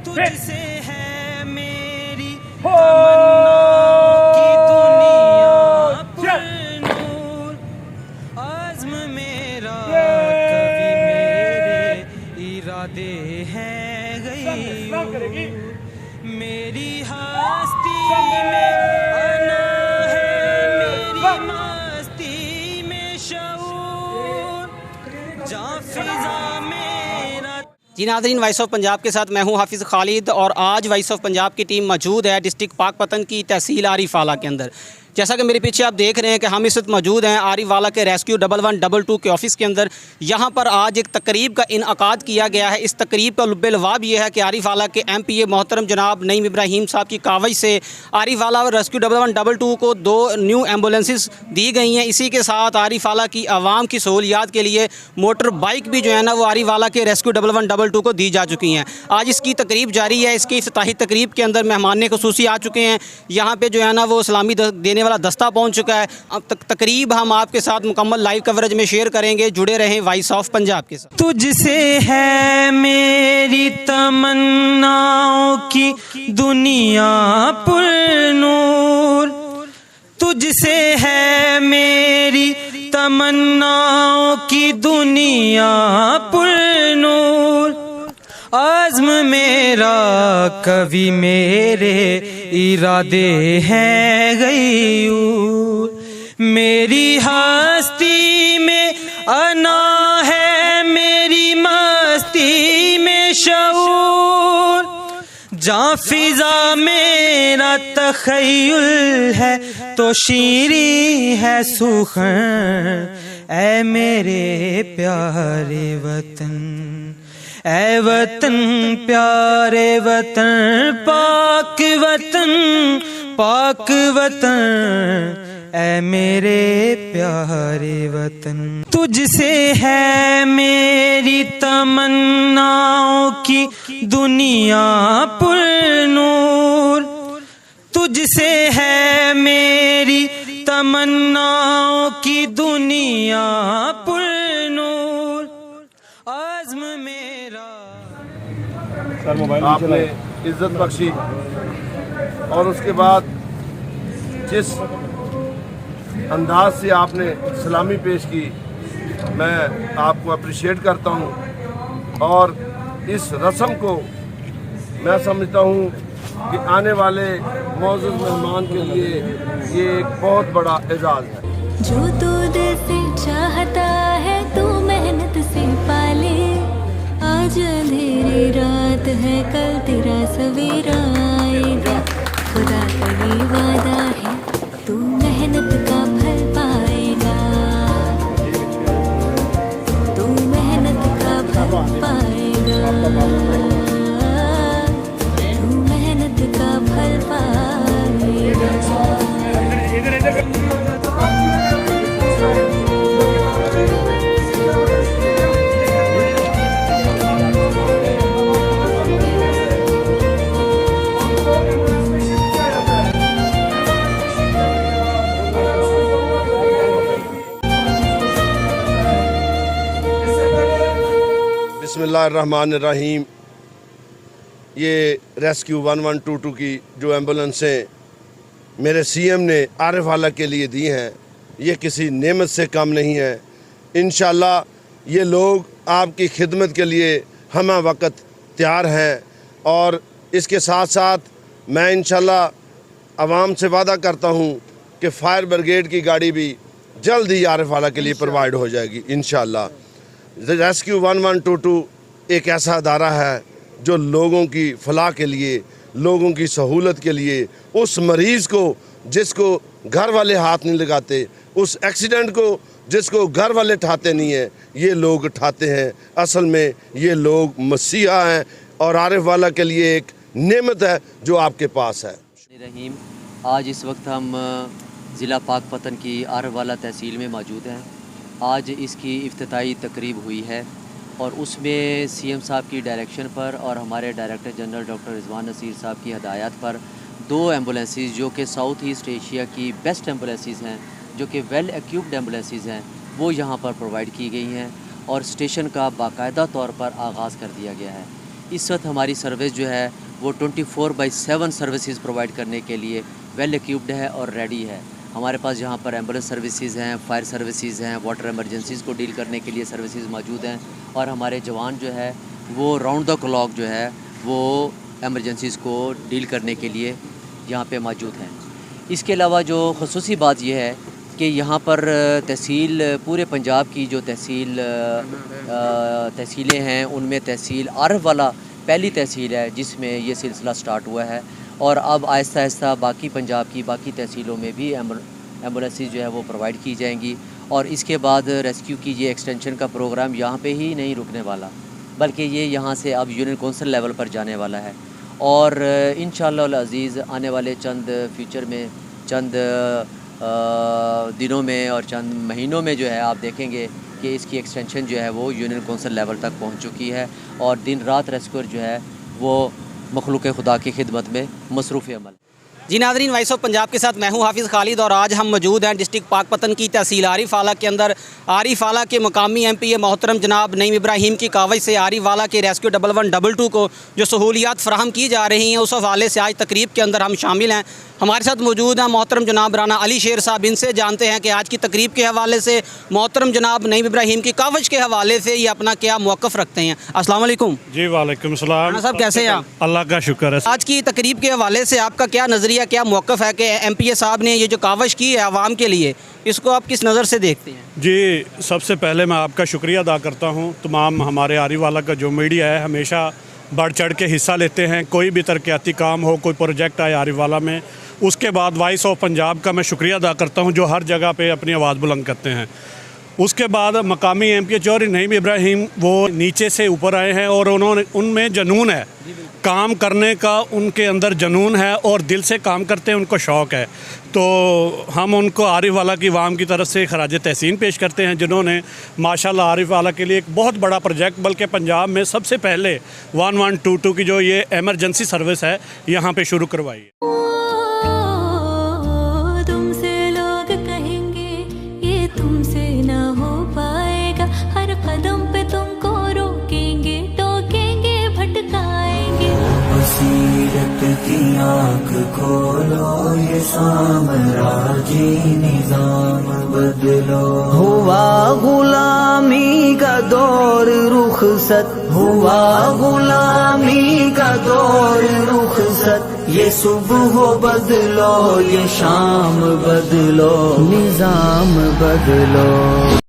तुझसे है मेरी तमन्नाओं की दुनिया पुरनूर, आज़्म मेरा कभी मेरे इरादे हैं गई, मेरी हस्ती में अना है, मेरी मस्ती में शऊर, जहाँ फिज़ा मेरा। जी नाज़रीन, वॉइस ऑफ पंजाब के साथ मैं हूं हाफिज़ खालिद और आज वॉइस ऑफ पंजाब की टीम मौजूद है डिस्ट्रिक्ट पाकपतन की तहसील आरिफवाला के अंदर। जैसा कि मेरे पीछे आप देख रहे हैं कि हम इस वक्त मौजूद हैं आरिफवाला के रेस्क्यू 1112 के ऑफ़िस के अंदर। यहाँ पर आज एक तकरीब का इनअकाद किया गया है। इस तकरीब का लुब्ब-ए-लवाब ये है कि आरिफवाला के MPA मोहतरम जनाब नईम इब्राहिम साहब की कावज से आरिफवाला और रेस्क्यू 1112 को 2 न्यू एम्बुलेंसेस दी गई हैं। इसी के साथ आरिफवाला की आवाम की सहूलियात के लिए मोटर बाइक भी जो है ना वो आरिफवाला के रेस्क्यू 1112 को दी जा चुकी हैं। आज इसकी तकरीब जारी है। इसकी इफ्तिताही तकरीब के अंदर मेहमान ख़ुसूसी आ चुके हैं। यहाँ पर जो है ना वो सलामी देने वाला दस्ता पहुंच चुका है। अब तकरीब हम आपके साथ मुकम्मल लाइव कवरेज में शेयर करेंगे। जुड़े रहें वॉइस ऑफ पंजाब के साथ। तुझसे है मेरी तमन्नाओं की दुनिया पुरनूर, तुझसे है मेरी तमन्नाओं की दुनिया पुरनूर, आज़्म मेरा कभी मेरे इरादे हैं गयूर, मेरी हस्ती में अना है, मेरी मस्ती में शऊर, जहाँ फिज़ा मेरा तख़य्युल है तो शीरी है सुखन, ऐ मेरे प्यारे वतन, ऐ वतन प्यारे वतन, पाक वतन, पाक वतन, ऐ मेरे प्यारे वतन। तुझसे है मेरी तमन्नाओं की दुनिया पुरनूर, तुझसे है मेरी तमन्नाओं की दुनिया पुरनूर, आज़्म मेरा। आपने इज्जत बख्शी और उसके बाद जिस अंदाज से आपने सलामी पेश की, मैं आपको अप्रिशिएट करता हूं। और इस रस्म को मैं समझता हूं कि आने वाले मौजूद मेहमान के लिए ये एक बहुत बड़ा एजाज़ है। जो तू दिल से चाहता है तू मेहनत से पाले, आज अंधेरी रात है कल तेरा सवेरा आएगा, खुदा का ये वादा है तू मेहनत का फल पाएगा, तू मेहनत का फल पाएगा, तू मेहनत का फल पाएगा। बिस्मिल्लाहिर्रहमानिर्रहीम। ये रेस्क्यू 1122 की जो एम्बुलेंसें मेरे CM ने आरिफवाला के लिए दी हैं, ये किसी नेमत से कम नहीं है। इंशाअल्लाह ये लोग आपकी खिदमत के लिए हम वक्त तैयार हैं। और इसके साथ साथ मैं इंशाअल्लाह आवाम से वादा करता हूँ कि फायर ब्रिगेड की गाड़ी भी जल्द ही आरिफवाला के लिए प्रोवाइड हो जाएगी इंशाअल्लाह। रेस्क्यू 1122 एक ऐसा अदारा है जो लोगों की फलाह के लिए, लोगों की सहूलत के लिए, उस मरीज़ को जिसको घर वाले हाथ नहीं लगाते, उस एक्सीडेंट को जिसको घर वाले ठाते नहीं हैं, ये लोग ठाते हैं। असल में ये लोग मसीहा हैं और आरिफवाला के लिए एक नेमत है जो आपके पास है। रहीम, आज इस वक्त हम ज़िला पाकपतन की आरिफवाला तहसील में मौजूद हैं। आज इसकी इफ्तिताई तकरीब हुई है और उसमें CM साहब की डायरेक्शन पर और हमारे director general doctor Rizwan Nasir साहब की हदायत पर 2 एम्बुलेंसेस जो कि साउथ ईस्ट एशिया की बेस्ट एम्बुलेंसेस हैं, जो कि वेल एक्यूप्ड एम्बुलेंसेस हैं, वो यहाँ पर प्रोवाइड की गई हैं और स्टेशन का बाकायदा तौर पर आगाज़ कर दिया गया है। इस वक्त हमारी सर्विस जो है वो 24/7 सर्विसेज प्रोवाइड करने के लिए वेल इक्विप्ड है और रेडी है। हमारे पास यहाँ पर एम्बुलेंस सर्विसेज हैं, फायर सर्विसेज हैं, वाटर इमरजेंसीज़ को डील करने के लिए सर्विसेज मौजूद हैं और हमारे जवान जो है वो राउंड द क्लॉक जो है वो एमरजेंसीज़ को डील करने के लिए यहाँ पे मौजूद हैं। इसके अलावा जो ख़ुसूसी बात यह है कि यहाँ पर तहसील पूरे पंजाब की जो तहसीलें हैं उनमें तहसील आरफ वाला पहली तहसील है जिसमें ये सिलसिला स्टार्ट हुआ है और अब आहिस्ता आहिस्ता बाकी पंजाब की बाकी तहसीलों में भी एम्बुलेंसेस जो है वो प्रोवाइड की जाएंगी और इसके बाद रेस्क्यू की ये एक्सटेंशन का प्रोग्राम यहाँ पे ही नहीं रुकने वाला, बल्कि ये यहाँ से अब यूनियन कौंसिल लेवल पर जाने वाला है और इंशाअल्लाह अज़ीज़ आने वाले चंद फ्यूचर में चंद दिनों में और चंद महीनों में जो है आप देखेंगे कि इसकी एक्सटेंशन जो है वो यूनियन कौंसिल लेवल तक पहुँच चुकी है और दिन रात रेस्क्यूअर जो है वो मखलूक खुदा की खिदमत में मसरूफ़ अमल। जी नाज़रीन, वॉइस ऑफ पंजाब के साथ मैं हूँ हाफिज़ खालिद और आज हम मौजूद हैं डिस्ट्रिक्ट पाकपतन की तहसील आरिफ आला के अंदर। आरिफ आला के मकामी MPA मोहतरम जनाब नईम इब्राहिम की कावज से आरिफ आला के रेस्क्यू 1122 को जो सहूलियात फ़राहम की जा रही हैं उस हवाले से आज तकरीब के अंदर हम शामिल हैं। हमारे साथ मौजूद हैं मोहतरम जनाब राना अली शेर साहब। इनसे जानते हैं कि आज की तकरीब के हवाले से मोहतरम जनाब नईम इब्राहिम की कावज के हवाले से ये अपना क्या मौक़िफ़ रखते हैं। अस्सलाम वालेकुम। जी वालेकुम सलाम। राना साहब कैसे हैं आप? अल्लाह का शुक्र है। आज की तकरीब के हवाले से आपका क्या नज़रिया, क्या मौक़िफ़ है कि MPA साहब ने ये जो कावज की है आवाम के लिए, इसको आप किस नज़र से देखते हैं? जी सबसे पहले मैं आपका शुक्रिया अदा करता हूँ। तमाम हमारे आरिफ वाला का जो मीडिया है हमेशा बढ़ चढ़ के हिस्सा लेते हैं। कोई भी तरक्याती काम हो, कोई प्रोजेक्ट आए आरिफ वाला में, उसके बाद वॉइस ऑफ पंजाब का मैं शुक्रिया अदा करता हूँ जो हर जगह पे अपनी आवाज़ बुलंद करते हैं। उसके बाद मकामी MPA चौधरी नईम इब्राहिम वो नीचे से ऊपर आए हैं और उन्होंने उनमें जुनून है, काम करने का उनके अंदर जुनून है और दिल से काम करते हैं, उनको शौक़ है। तो हम उनको आरिफ वाला की वाम की तरफ से खराज तहसीन पेश करते हैं जिन्होंने माशाल्लाह आरिफ वाला के लिए एक बहुत बड़ा प्रोजेक्ट, बल्कि पंजाब में सबसे पहले 1122 की जो ये एमरजेंसी सर्विस है यहाँ पे शुरू करवाई है। तुमसे लोग कहेंगे ये तुमसे ना हो पाएगा, हर कदम पे तुमको रोकेंगे, टोकेंगे, भटकाएंगे। बसीरत की आँख खोलो, ये साम्राज्य निजाम बदलो। हुआ गुलामी का दौर रुखसत, हुआ गुलामी का दौर रुखसत। ये सुबह बदलो, ये शाम बदलो, निजाम बदलो।